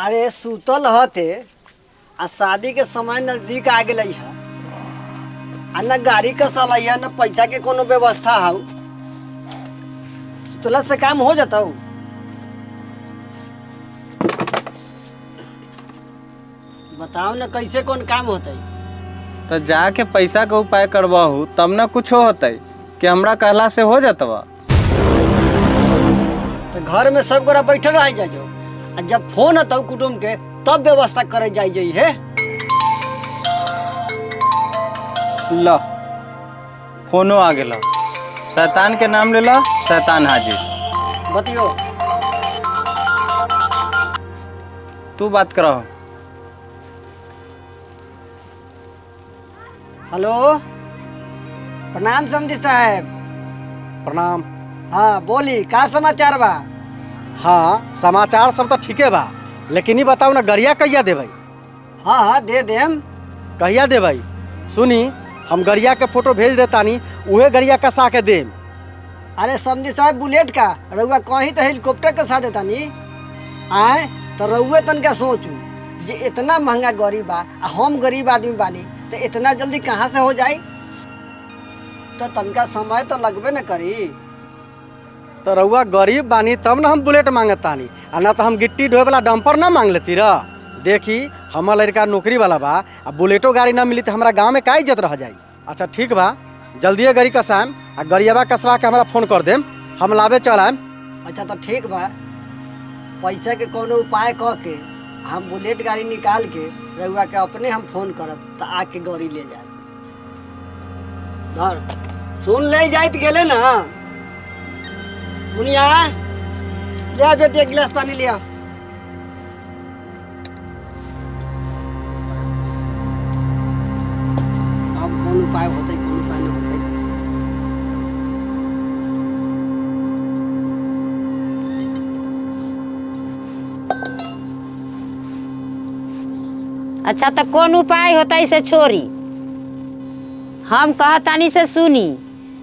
अरे सुतल हते आ शादी के समय नजदीक आ गई है आ न गाड़ी का सलाइया न पैसा के कोनो व्यवस्था है। सुतला से काम हो जाता हूँ। बताओ न कैसे कौन काम होता है। तो जाके पैसा का उपाय करवाहू तब न कुछ होते कि हमरा कहला से हो जातवा। तो घर में सब गोरा बैठल रह जाइयो आ जब फोन आता कुटुम्ब के तब व्यवस्था करे जाई है। ला फोनो आ गेला। शैतान के नाम लेला, शैतान हाजिर। बतियो तू बात करहो। हेलो प्रणाम समझी साहब। प्रणाम। हाँ बोली का समाचार बा। हाँ समाचार सब तो ठीके बा, लेकिन ये बताओ ना गरिया कहिया देबै। हाँ हाँ दे देम। कहिया देबै? सुनी हम गरिया के फोटो भेज देतानी, उहे गरिया कसा के देम। अरे समझी साहब बुलेट का रउआ कहीं तो हेलीकॉप्टर कसा देता नी आए तो रउए तनका सोचू जे इतना महंगा गाड़ी बा आ हम गरीब आदमी बानी तो इतना जल्दी कहाँ से हो जाए। तो तनका समय तो लगबे न करी। तो रउआ गरीब बानी तब ना हम बुलेट मांगतानी, आ ना तो हम गिट्टी ढोए वाला डंपर ना मांग लेती रह। देखी हमार लड़का नौकरी वाला बा, आ बुलेटो गाड़ी ना मिली तो हमारा गाँव में का इज्जत रह जाई। अच्छा ठीक बा, जल्दिए गाड़ी कसाएम आ गरियाबा कसवा के हमरा फोन कर देम, हम लावे चल आएम। अच्छा तो ठीक बा, पैसा के कोनो उपाय कह के हम बुलेट गाड़ी निकाल के रउआ के अपने हम फोन करब तो आके गाड़ी ले जाए। धर सुन ले जाइत गेले ना मुनिया, ले आ बेटी एक गिलास पानी लिया। अब कौन उपाय होते कौन उपाय न होते। अच्छा तो कौन उपाय होता है से छोरी, हम कहतानी से सुनी।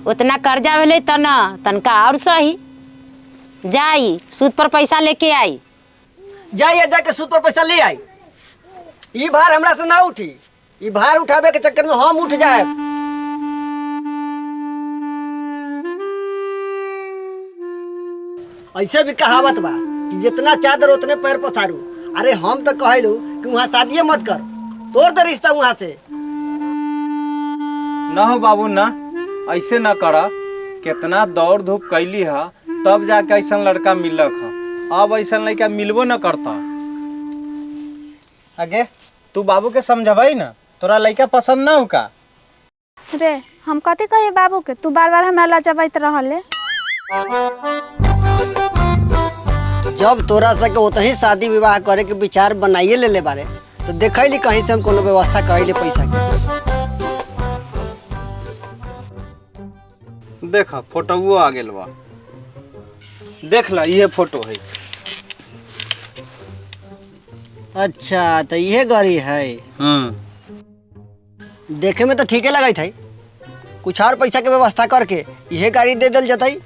उतना कर्जा भेले त न तनका और सही जाई सूद पर पैसा लेके आई। जाइए जाके सूद पर पैसा ले आई। ई भार हमरा से ना उठी, ई भार उठावे के चक्कर में हम उठ जाए। ऐसे भी कहावत बा कि जितना चादर उतने पैर पसारू। अरे हम तो कहलू कि वहाँ शादी मत कर, तोड़ दे रिश्ता वहाँ से। न हो बाबू न, ऐसे न करा। कितना दौड़ धूप कैली है तब जाके ऐसा लड़का मिलक है। अब ऐसा लड़का मिलबो न करता। आगे तू बाबू के समझाई ना, तोरा लड़का पसंद ना हो का। रे हम कथी कही बाबू के, तू बार बार हमरा लजबैत रहले। जब तोरा सके उतही शादी विवाह करे के विचार बनाइए ले बारे तो देखली कहीं से हम कोनो व्यवस्था करैले पैसा के। देखा फोटो आ गेल बा, देख ला ये फोटो है। अच्छा तो ये गाड़ी है। देखे में तो ठीके लगत है। कुछ और पैसा के व्यवस्था करके यह गाड़ी दे दिल जतई।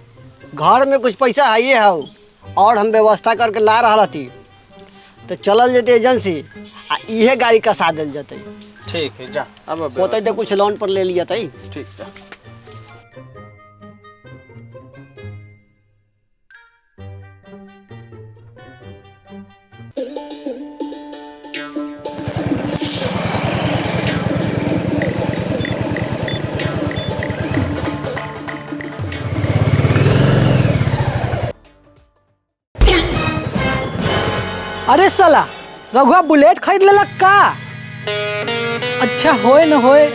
घर में कुछ पैसा है ये है और हम व्यवस्था करके ला रहा थी तो चलल जते एजेंसी आ इहे गाड़ी कसा दिल जतई। ठीक है जा, अब होते तो कुछ लोन पर ले लिया तई। ठीक जा। अरे साला रघुआ बुलेट खरीद लेलक का। अच्छा होए न होए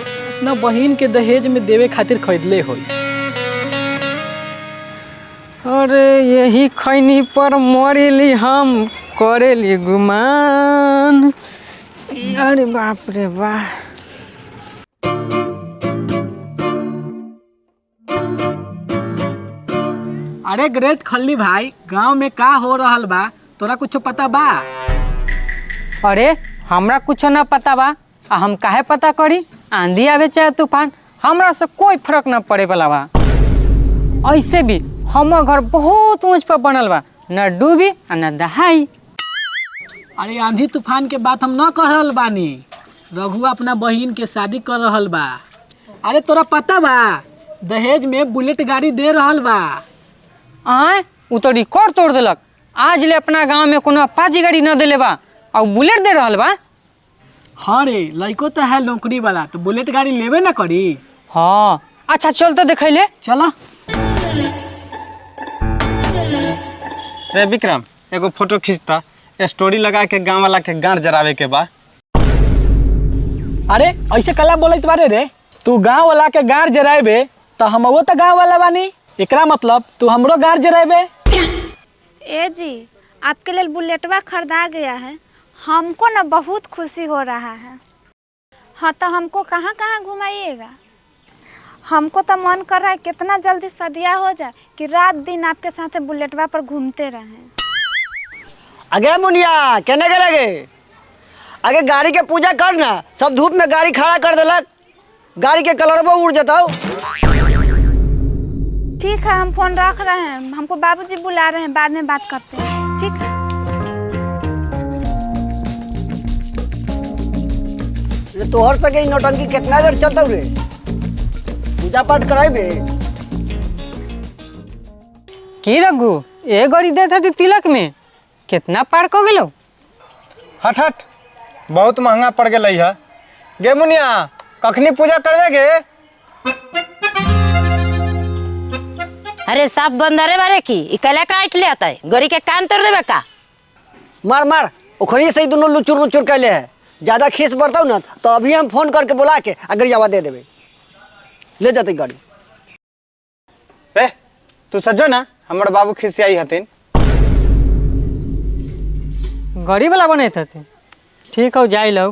न बहिन के दहेज में देवे खातिर खरीदले होई। अरे यही खैनी पर मरेली हम करेली गुमान। अरे बाप रे वाह। अरे ग्रेट खल्ली भाई, गांव में का हो रहल बा तोरा कुछ पता बा? अरे हमरा कुछ ना पता बा, हम काहे पता करी। आंधी आवे चाहे तूफान, हमरा से कोई फर्क ना पड़े वाला बा। ऐसे भी हमर घर बहुत ऊंच पर बनल बा, न डूबी न दहाई। अरे आंधी तूफान के बात हम न कह रहल बानी। रघु अपना बहिन के शादी कर रहल बा। अरे तोरा पता बा दहेज में बुलेट गाड़ी दे रहल बा। आय उ तो रिकॉर्ड तोड़ देलक। आज ले अपना गांव में कोनो अपाची गाड़ी न देले बा और बुलेट दे रहल बा। हाँ रे लड़को तो है नौकरी वाला, तो बुलेट गाड़ी लेबे ना करी। हाँ अच्छा चल तो देखैले। चलो। रे विक्रम एगो फोटो खींचता, स्टोरी लगा के गांव वाला के गांड जरावे के बा। अरे ऐसे कला बोलत बारे रे, तू गांव वाला के गाड़ जराबे तो हम वो तो गांव वाला बानी, एकरा मतलब तू हमरो गाड़ जराबे। ए जी आपके लिए बुलेटवा खरीदा गया है, हमको ना बहुत खुशी हो रहा है। हाँ तो हमको कहाँ कहाँ घुमाइएगा? हमको तो मन कर रहा है कितना जल्दी सदिया हो जाए कि रात दिन आपके साथ बुलेटवा पर घूमते रहें। अगे मुनिया कहने के लगे आगे गाड़ी के पूजा करना, सब धूप में गाड़ी खड़ा कर देलक, गाड़ी के कलरबो उड़ जाता। ठीक है हम फोन रख रहे हैं, हमको बाबूजी बुला रहे हैं, बाद में बात करते हैं। ठीक है। रे तोहर सके नौटंकी कितना देर चलता रे? पूजा पाठ कराइबे? की रघु ए गाड़ी देता थी तिलक में कितना पार को गेलो? हट हट बहुत महंगा पड़ गई है। गे मुनिया कखनी पूजा करवे गे? अरे सब बंदरे बारे की इकला काट ले आता है, गड़ी के कान तोड़ देबे का? मार मार ओखरी से ही दोनों लुचुर लुचुर कैले है। ज्यादा खीस बढ़ता ना तो अभी हम फोन करके बुला के अगर जावा दे देवे, ले जाते गाड़ी। रे तू सजो ना, हमर बाबू खिसियाई हथिन। गाड़ी वाला बने थे। ठीक हो जाई लो।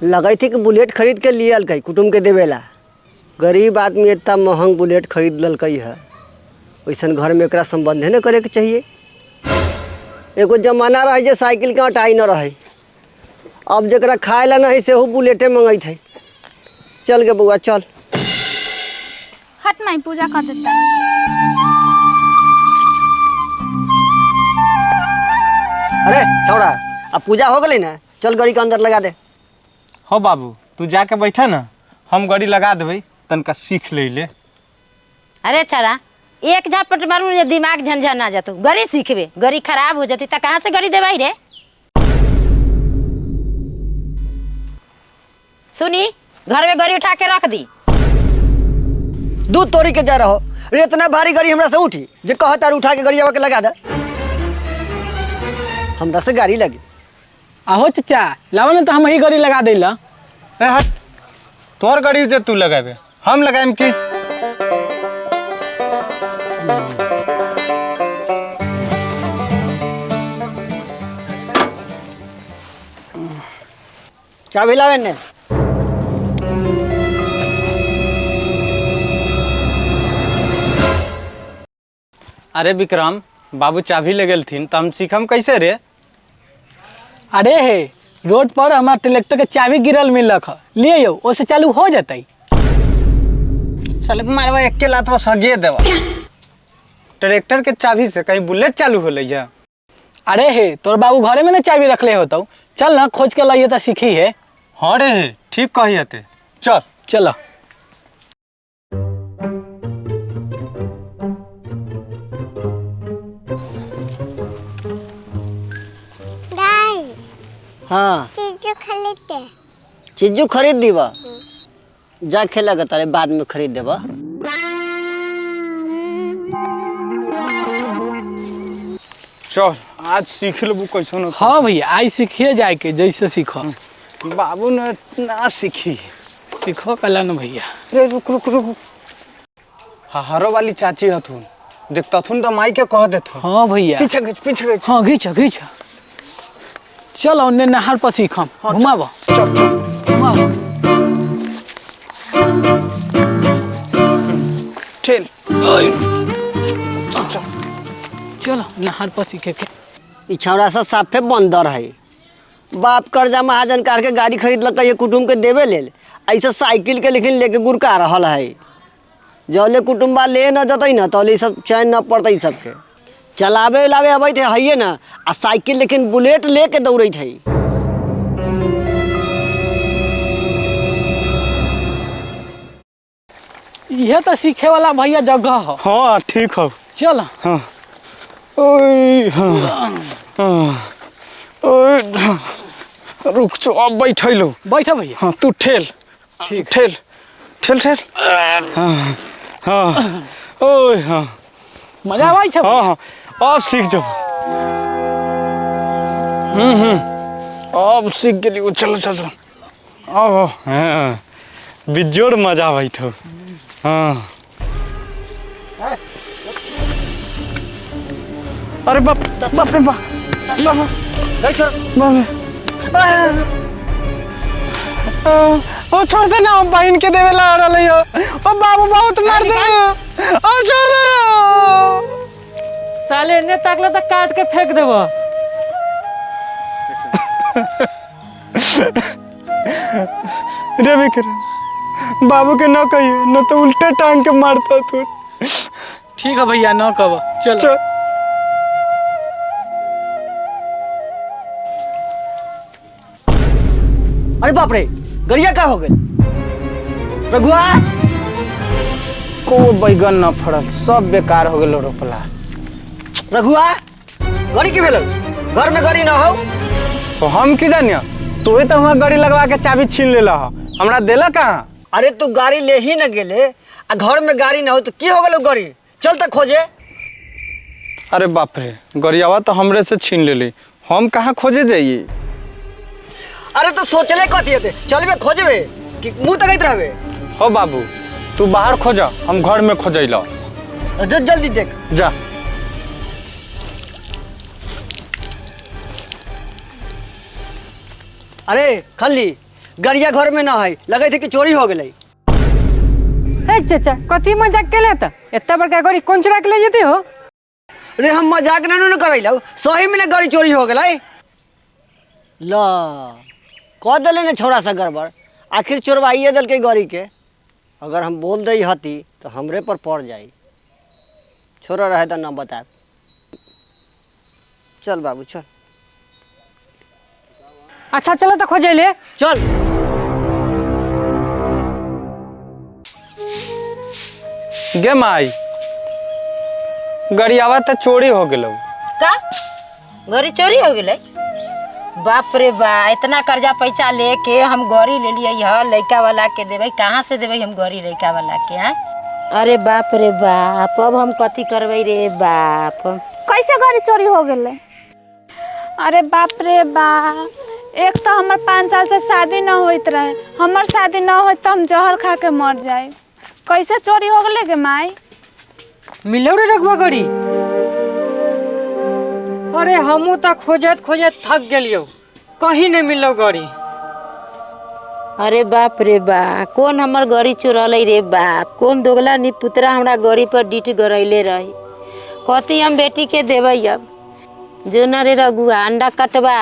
लगे थी कि बुलेट खरीद के लिए अलकई कुटुम के देवेला। गरीब आदमी इतना महंग बुलेट खरीद ललकई है, वैसन घर में एकरा संबंधे न करे के चाहिए। एगो जमाना रहे जे साइकिल के हटाई न रहे, अब जरा खाए ला नहीं सेहो बुलेटे मंगई थे। चल गे बउआ चल। हट माई पूजा कर देता। अरे छौड़ा अब पूजा हो गई ना, चल गाड़ी के अंदर लगा दे। हो बाबू तू जाके बैठा ना, हम गाड़ी लगा देवे, तनका सीख ले। अरे छरा एक झपट मारू ये दिमाग झंझन आ जातो, गड़ी सीखबे, गड़ी खराब हो जाती तो कहाँ से गड़ी देवाई रे? सुनी घर में गड़ी उठा के रख दी। दूध तोड़ी के जा रहो रे, इतना भारी गाड़ी हमरा से उठी जे कह तार उठा के गाड़ी आवा के लगा दे। हमरा से गाड़ी लगी। आहो चचा लावा ना तो हम ही गाड़ी लगा देला। रे हट तोर गाड़ी जे तू लगाबे, हम लगाएम की? चाबी लावे ने। अरे विक्रम बाबू चाबी ले गेलथिन तो हम सीखम कैसे रे? अरे हे रोड पर हमार ट्रैक्टर के चाबी गिरल मिलक है, ले यो ओसे चालू हो जाता। साले मारवा एक के लात बस हगे देवा। ट्रैक्टर के चाबी से कहीं बुलेट चालू हो लैया? अरे हे तोर बाबू घरे में ना चाबी रखले होता, चल ना खोज के लाइए तो सीखी है। हाँ रे ठीक कही हते, चल चलो। हाँ खरीदते चीजू खरीद दीबा, जा खेला के तारे बाद में खरीद देबा। चल आज सीख लेबू कैसे न। हाँ भैया आई सीखिए जाए के जैसे सीखो। बाबू ने ना सीखी। सीखो कला न भैया। रे रुक रुक रुक, हहारो वाली चाची हथुन, देखतथुन तो माई के कह देथुन। हाँ भैया पीछे खींच पीछे खींच। हाँ घींच घींच। चल उन्ने नहर पर सीखम। घुमाबो चल चल घुमाबो। ठेल चलो नहर पर सीखे के। ई छौड़ा सा साफे बंदर है। बाप कर्जा महाजन कार के गाड़ी खरीद लक ये कुटुम के देवे लेल, ऐसे साइकिल के लेकिन लेके गुरका रहल है। जौले कुटुम्बा ले न जतई न तौले सब चैन न पड़तई सबके। चलावे उलावे अबै थे हइये ना आ साइकिल लेकिन बुलेट लेके दौड़ै थे। ये तो सीखे वाला भैया जगह हो। हाँ ठीक हो। चल हाँ ओए हाँ ओए रुक जो अब बैठे लो। बैठो भैया। हाँ तू ठेल ठीक। ठेल ठेल ठेल। हाँ हाँ ओए हाँ मजा आवाई छे। हाँ हाँ अब सीख जाओ। अब सीख गेली। चलो चलो अब हाँ बिजोड़ मजा आवाई थो। हाँ अरे बाप बाप रे बाप ओ छोड़ दे ना बहन के देवे ला रही हो। ओ बाबू बहुत मार दे। ओ छोड़ दे रो। साले ने ताकला तो काट के फेंक देबो। रे विक्रम बाबू के न कहिए न तो उल्टे टांग के मारता तू। ठीक है भैया न कब। चलो चल अरे बाप रे गरिया का हो गए रघुआ। को बैगन न फड़ल सब बेकार हो गेलो रोपला। रघुआ गड़ी की भेल घर में गड़ी ना हो। तो हम की जानिया तू तो हमारा गाड़ी लगवा के चाबी छीन लेला हमरा देला कहाँ। अरे तू गाड़ी ले ही न गेले आ घर में गाड़ी ना हो तो की हो गलो गाड़ी। चल तक खोजे। अरे बाप रे गरियावा तो हमरे से छीन लेली हम कहाँ खोजे जाइए। अरे तो सोचले कथी थे चलबे खोजबे कि मुंह तकैत रहबे। हो बाबू तू बाहर खोजा हम घर में खोजैला। जल्दी देख जा। अरे खल्ली गरिया घर में ना है लगे थे कि चोरी हो गई। हे चाचा कथी मजाक के लेता इतना बड़का गाड़ी कौन चुरा के ले जेते हो। अरे हम मजाक ना करैला सही में ना गाड़ी चोरी हो गई। ला कह दिले ना छोड़ा सा गड़बड़ आखिर चोरवाइए दल के गाड़ी के। अगर हम बोल दई हती तो हमरे पर पड़ जाई। छोरा रहे तो ना बता। चल बाबू चल। अच्छा चलो तो खोजे ले। चल गे माई गरियावा तो चोरी हो गेलो। का गाड़ी चोरी हो गई। बाप रे बा इतना कर्जा पैसा लेके हम गाड़ी ले लिए है लड़का वाला के देवे कहाँ से देवे हम गाड़ी लड़का वाला के। हैं अरे बाप रे बाप अब हम कथी करबे रे बाप। कैसे गाड़ी चोरी हो गई। अरे बाप रे बा एक तो हमार 5 साल से शादी न होइत रहे। हमार शादी न हो तो हम जहर खा के मर जाए। कैसे चोरी हो गए गे माई। मिलो रे रघुआ गाड़ी। अरे हमू तो खोजत खोजत थक गेलियो कहीं नहीं मिलो गाड़ी। अरे बाप रे बा कौन हमार गाड़ी चुरल रे बाप। कौन दोगला नी पुतरा हमरा गाड़ी पर डीट गरैले रही। कथी हम बेटी के देबै अब। जो न रे रघुआ अंडा कटवा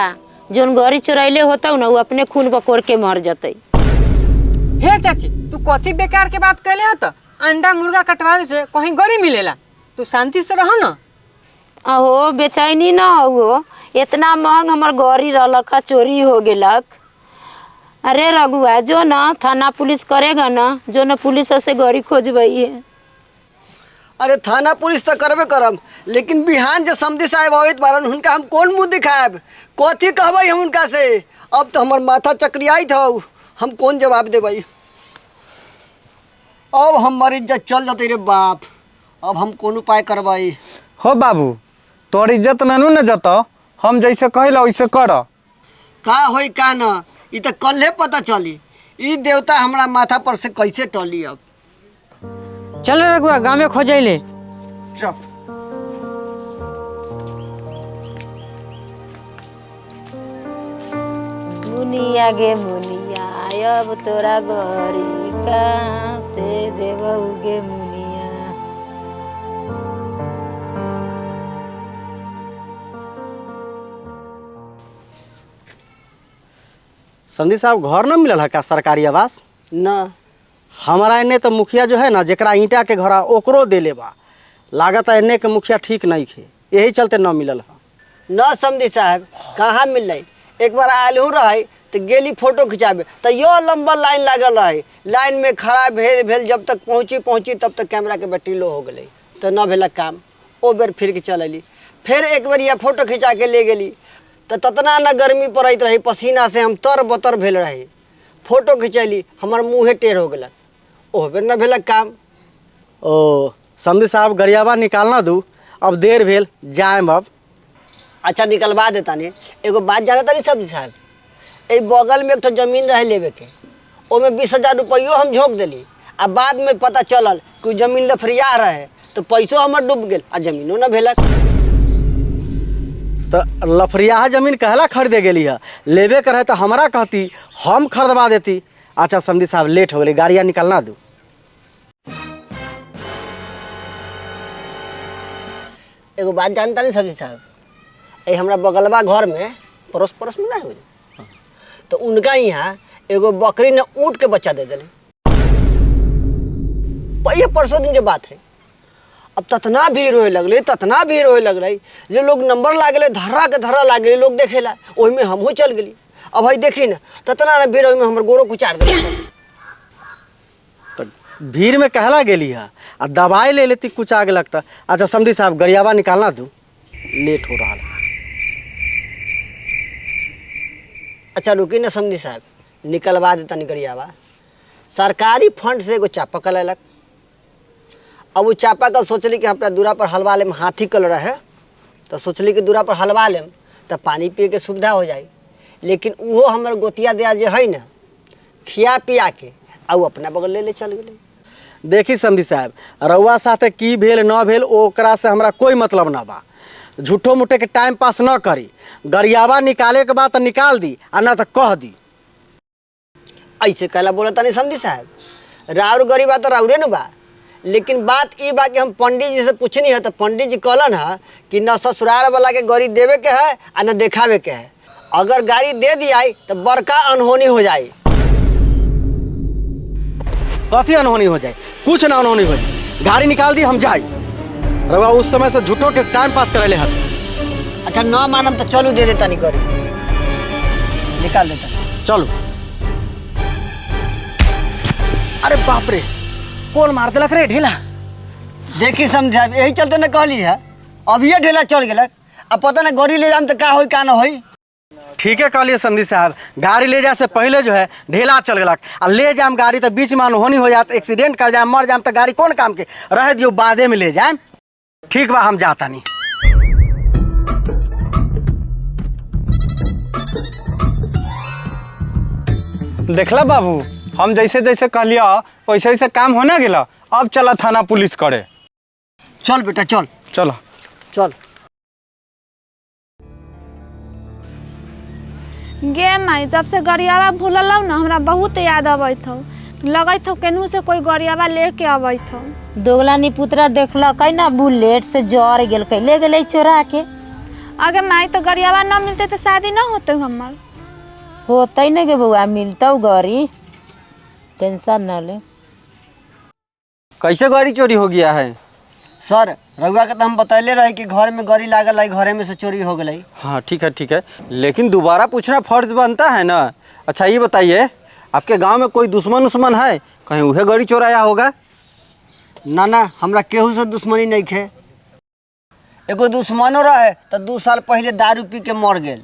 जोन गाड़ी चुरैले होता ना वो अपने खून बकोर के मर जतई। हे चाची तू कथी बेकार के बात कहले हो। तो अंडा मुर्गा कटवावे से कहीं गाड़ी मिलेला। तू शांति से रह ना। अहो बेचैनी न हो इतना महंग हमार गाड़ी रहलक चोरी हो गेलक। अरे रघुआ जो ना थाना पुलिस करेगा ना जो ना पुलिस से गाड़ी खोजबई है। अरे थाना पुलिस तो करबे करम लेकिन बिहान जो समधी साहब आवित बारन उनका हम कौन मुँह दिखाएब कथी कहबै हम उनका से। अब तो हमार माथा चकरियाई था हम कौन जवाब देबै। अब हमार इज्जत चल जाते रे बाप। अब हम कौन उपाय करबै। हो बाबू तोर इज्जत नानू न जत हम जैसे कहला वैसे कर। का होई का न ई तो कल्हे पता चली। ई देवता हमरा माथा पर से कैसे टली। अब चल रघुआ गाँव में खोजे ले। चल मुनिया गे मुनिया अब तोरा गाड़ी कहाँ से देबऊ गे मुनिया। संदीप साहब घर न मिलल है का सरकारी आवास। ना हमारा एने तो मुखिया जो है ना जरा ईंटा के घर ओकरो दे लेबा। लागत है एने के मुखिया ठीक नहीं खे यही चलते न मिलल है। न समझी साहब कहाँ मिल रही। एक बार आलू रहे तो गेली फोटो खिंचाबे तो यो लंबा लाइन लागल रहे। लाइन में खड़ा भेल जब तक पहुँची तब तक कैमरा के बैटरी लो हो गई तो न भेल काम। ओ बेर फिर के चल अली। फिर एक बार यह फोटो खिंचा के ले गेली तो ततना न गर्मी पड़त रही, पसीना से हम तर बतर भेल रहे। फोटो खिंचैली हमार मुँहे टेढ़ हो गलक। ओह बेर न भेल काम। ओ समझी साहब गरियाबा निकालना दू, अब देर भेल जाएम अब। अच्छा निकलवा देता नहीं। एगो बात जाना तानी समझी साहब, ए बगल में एक तो जमीन रहे लेवे के, ओमे 20,000 रुपयो हम झोंक दिली। आ बाद में पता चलल कि जमीन लफरिया रहे तो पैसो हमर डूब गेल आ जमीनो न भेलक। तो लफरिया जमीन कहला खरीदे गेली है, लेवे के रहे तो हमरा कहती, हम खरीदवा देती। अच्छा समझी साहब लेट हो गई, गाड़िया निकालना दू। एगो बात जानता नहीं समझी साहब, ए हमरा बगलवा घर में पड़ोस में ना हो तो उनका यहाँ एगो बकरी ने ऊँट के बच्चा दे दिले। ये परसों दिन के बात है। अब ततना भीड़ होए लगल जो लोग नंबर लागले धर्रा के धर्रा लागले लोग देखेला। ओहि में हमहू चल गेली। अब भाई देखी ना ततना ना भीड़, में हमर गोरो कुचार दिले। तो भीड़ में कहला गेली है आ दवाई ले लेती कुछ आगे लगता। अच्छा समझी साहब गरियाबा निकालना दू, लेट हो रहा है। अच्छा रुकी ना समझी साहब, निकलवा देता निकरियावा। सरकारी फंड से एगो चापाकल अलग। अब वो चापाकल सोचली कि अपना दूरा पर हलवा लेम, हाथी कल रहे तो सोचली कि दूरा पर हलवा लेम तो पानी पिए के सुविधा हो जाए। लेकिन वो हमर गोतिया दिया जे है ना, खिया पिया के आ अपना बगल ले चल गए। देखी समझी साहब रउआ साथे की भेल न भेल ओकरा से हमरा कोई मतलब ना बा। झूठो मूठे के टाइम पास न करी। गरियाबा निकाले के बाद तो निकाल दी आ ना तो कह दी। ऐसे कहला बोलता नहीं समझी साहब, राउर गरीबा तो राउरे न बा। लेकिन बात ई बा कि हम पंडित जी से पूछनी है तो पंडित जी कहलन है कि न ससुराल वाला के गाड़ी देवे के है आ न देखावे के है। अगर गाड़ी दे दिया तो बड़का अनहोनी हो जाए। कथी अनहोनी हो जाए? कुछ ना अनहोनी हो जाए। गाड़ी निकाल दी, हम जाए। रउआ उस समय से झूठो के टाइम पास करे ले हत। अच्छा न मानम तो चलू दे देता नहीं गाड़ी, निकाल देता। चलो। अरे बाप रे, कौन मार दिलक रे ढीला? देखी समझा यही चलते न कहली है। अब ये ढेला चल गलक। अब पता ना गाड़ी ले जाम तो का होई का ना होई। ठीक है कहलिए समझी साहब, गाड़ी ले जाए से पहले जो है ढेला चल गलक आ ले जाम गाड़ी तो बीच में अनहोनी हो जात, एक्सीडेंट कर जाए, मर जाम तो गाड़ी कौन काम के रह दियो, बादे में ले जाए। ठीक बा हम जाता नहीं। देखला बाबू, हम जैसे जैसे कहलिया वैसे वैसे काम होना गेला। अब चला थाना पुलिस करे। चल बेटा चल चलो चल। गे माई, जब से गरियाबा भूलल ना हमरा बहुत याद अबैत हो। लगत हो केनहू से कोई गरियाबा लेके अबैत हो। दोगला निपुत्रा देखलक ना बुलेट से जर गेल, ले गेले चोरा के। अगर माई तो गरियाबा न मिलते तो शादी न होते हमर। होते न गे बउआ, मिलतौ गाड़ी, टेंशन न ले। कैसे गाड़ी चोरी हो गया है? सर रउआ के तो हम बतैले रहे कि घर में गाड़ी लागल है, घरे में से चोरी हो गई। हाँ ठीक है, लेकिन दोबारा पूछना फर्ज बनता है ना। अच्छा ये बताइए, आपके गांव में कोई दुश्मन है? कहीं वह गाड़ी चोराया होगा? ना हमरा केहू से दुश्मनी नहीं थे। एगो दुश्मनो रहे तो 2 साल पहले दारू पी के मर गेल।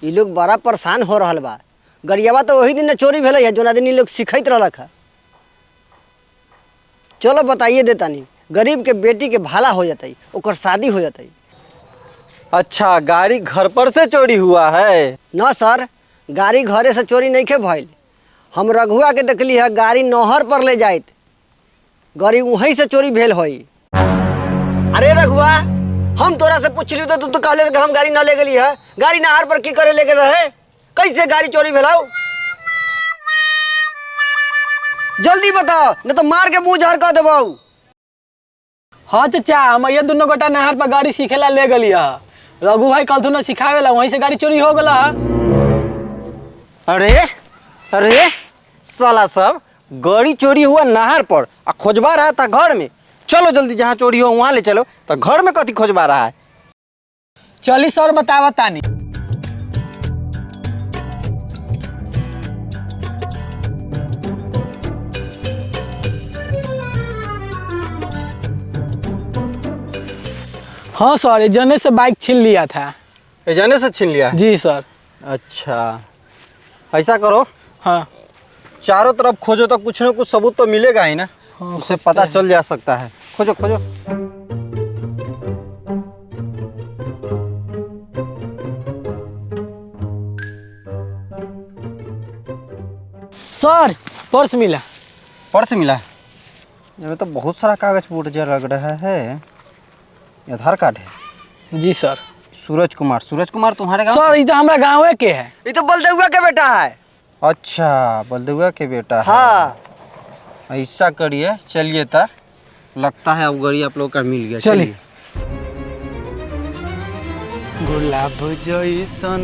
ये लोग बड़ा परेशान हो रहा बा। गरियाबा तो वही दिन चोरी भेल है जो दिन लोग सिखत रहलक है। चलो बताइए देता नहीं, गरीब के बेटी के भाला हो जाता, ओकर शादी हो जाता। अच्छा गाड़ी घर पर से चोरी हुआ है? न सर, गाड़ी घरे से चोरी नहीं के भइल। हम रघुआ के देखली है गाड़ी नहर पर ले जाइत, गाड़ी वहीं से चोरी भेल होई। अरे रघुआ, हम तोरा से पूछली तो तू कहले कि हम गाड़ी न ले गेली है। गाड़ी नहर पर की करे ले गेल रहे? कैसे गाड़ी चोरी भेलाऊ? जल्दी बताओ न तो मार के मुंह झाड़ कर देबऊ। हाँ चाचा, हम ये दोनों गोटा नहर पर गाड़ी सीखेला ले गली है। रघु भाई कल थोड़ा सिखावेला, वहीं से गाड़ी चोरी हो गला है। अरे साला सब गाड़ी चोरी हुआ नहर पर आ खोजबा रहा था घर में। चलो जल्दी, जहाँ चोरी हो वहाँ ले चलो। तो घर में कथी खोजबा रहा है? चली सर बतावा तानी। हाँ सर, एक जने से बाइक छीन लिया था। एजेंटे से छीन लिया है? जी सर। अच्छा, ऐसा करो, हाँ चारों तरफ खोजो तो कुछ न कुछ सबूत तो मिलेगा ही ना। हाँ, उससे पता चल जा सकता है। खोजो खोजो। सर, पर्स मिला। पर्स मिला है? इसमें तो बहुत सारा कागज पुर्जा लग रहा है। ये आधार कार्ड है? जी सर। सूरज कुमार, सूरज कुमार तुम्हारे गाँव? सर, ये तो हमारा गाँव के है। ये तो बलदेउआ के बेटा है। अच्छा, बलदेउआ के बेटा है। हाँ। ऐसा करिए, चलिए ता, लगता है अब गाड़ी आप लोग का मिल गया। चलिए। गुलाब जैसन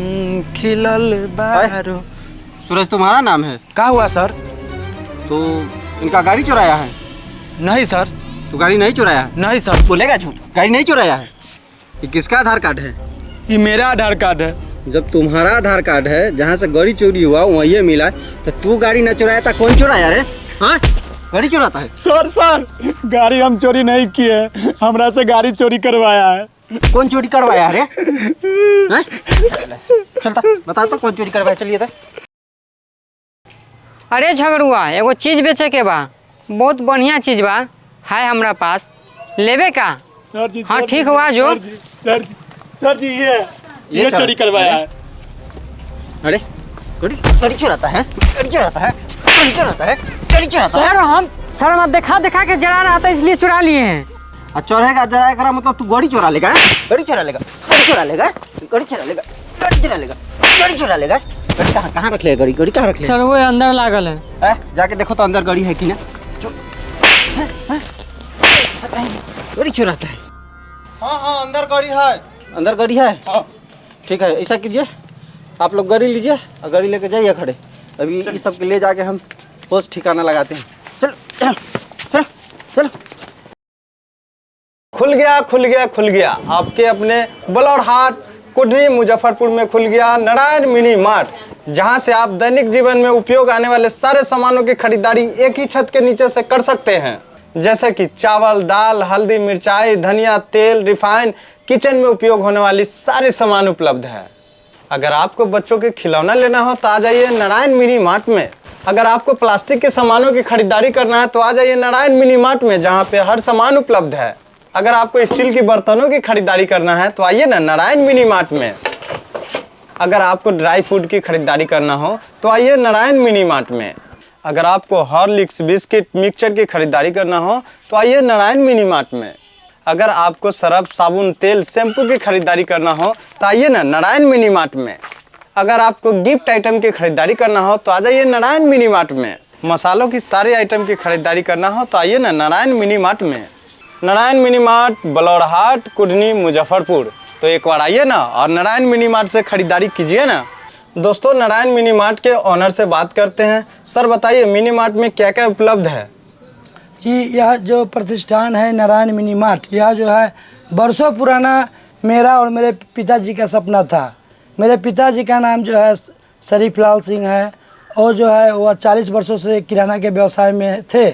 खिलल बारो। सूरज तुम्हारा नाम है? क्या हुआ सर? तो इनका गाड़ी चुराया है? नहीं सर। तो गाड़ी नहीं चुराया है? नहीं सर। बोलेगा झूठ, गाड़ी नहीं चुराया है। ये किसका आधार कार्ड है? ये मेरा आधार कार्ड है। जब तुम्हारा आधार कार्ड है, जहाँ से गाड़ी चोरी हुआ वहीं मिला, तो तू गाड़ी न चुराया था कौन चुराया रे? हाँ, गाड़ी चुराता है? सर गाड़ी हम चोरी नहीं किए, हमरा से गाड़ी चोरी करवाया है। कौन चोरी करवाया रे? हैं? चलता बता तो कौन चोरी करवाया, चलिए तो। अरे झगड़ुआ, एगो चीज बेचे के बा, बहुत बढ़िया चीज बा, है हमरा पास, लेबे का? सर जी। हाँ ठीक हुआ जो। सर जी ये चोरी करवाया है। अरे गाड़ी चुराता है, गाड़ी चुराता है, गाड़ी चुराता है, गाड़ी चुराता है। सर हम देखा के जला रहा था इसलिए चुरा लिए हैं। चोरेगा जराया करा मतलब तू गाड़ी चुरा लेगा? गाड़ी चुरा लेगा, गाड़ी चुरा लेगा, गाड़ी चुरा लेगा, गाड़ी चुरा लेगा, गाड़ी चुरा लेगा। गाड़ी कहाँ रख ले? गाड़ी कहाँ रख ले? सर वो अंदर लागल है। जाके देखो तो अंदर गाड़ी है कि ना। गाड़ी चुराता है। हाँ, अंदर गाड़ी है। अंदर गाड़ी है? हाँ। ठीक है, ऐसा कीजिए, आप लोग गाड़ी लीजिए और गाड़ी लेके जाइए खड़े। अभी ये सब के ले जाके हम पोस्ट ठिकाना लगाते हैं। चलो चलो चलो चलो। खुल गया आपके अपने बलौरहाट कुडनी मुजफ्फरपुर में खुल गया नारायण मिनी मार्ट, जहां से आप दैनिक जीवन में उपयोग आने वाले सारे सामानों की खरीदारी एक ही छत के नीचे से कर सकते हैं। जैसे कि चावल, दाल, हल्दी, मिर्चाई, धनिया, तेल, रिफाइन, किचन में उपयोग होने वाली सारे सामान उपलब्ध है। अगर आपको बच्चों के खिलौना लेना हो तो आ जाइए नारायण मिनी मार्ट में। अगर आपको प्लास्टिक के सामानों की खरीदारी करना है तो आ जाइए नारायण मिनी मार्ट में, जहाँ पे हर सामान उपलब्ध है। अगर आपको स्टील की बर्तनों की खरीदारी करना है तो आइए ना नारायण मिनी मार्ट में। अगर आपको ड्राई फ्रूट की खरीदारी करना हो तो आइए नारायण मिनी मार्ट में। अगर आपको हॉर्लिक्स, बिस्किट, मिक्सचर की खरीदारी करना हो तो आइए नारायण मिनी मार्ट में। अगर आपको सरफ, साबुन, तेल, शैम्पू की खरीदारी करना हो तो आइए ना नारायण मिनी मार्ट में। अगर आपको गिफ्ट आइटम की खरीदारी करना हो तो आ जाइए नारायण मिनी मार्ट में। मसालों की सारे आइटम की खरीदारी करना हो तो आइए ना नारायण मिनी मार्ट में। Narayan mini mart, Balaurhat, Kudhni, Muzaffarpur. तो एक बार आइए ना और नारायण मिनी मार्ट से खरीदारी कीजिए ना। दोस्तों, नारायण मिनी मार्ट के ऑनर से बात करते हैं। सर बताइए, मिनी मार्ट में क्या क्या उपलब्ध है? जी, यह जो प्रतिष्ठान है नारायण मिनी मार्ट, यह जो है बरसों पुराना मेरा और मेरे पिताजी का सपना था। मेरे पिताजी का नाम जो है शरीफ लाल सिंह है और जो है वह 40 वर्षों से किराना के व्यवसाय में थे।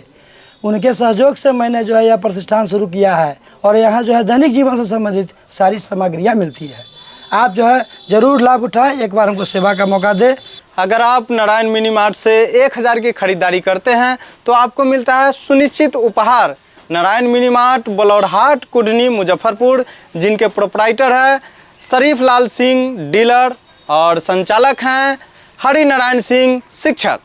उनके सहयोग से मैंने जो है यह प्रतिष्ठान शुरू किया है और यहाँ जो है दैनिक जीवन से संबंधित सारी सामग्रियाँ मिलती है। आप जो है ज़रूर लाभ उठाएं, एक बार हमको सेवा का मौका दें। अगर आप नारायण मिनी मार्ट से 1000 की खरीदारी करते हैं तो आपको मिलता है सुनिश्चित उपहार। नारायण मिनी मार्ट, बलौरहाट, कुडनी, मुजफ्फरपुर, जिनके प्रोपराइटर है शरीफ लाल सिंह, डीलर, और संचालक हैं हरि नारायण सिंह, शिक्षक।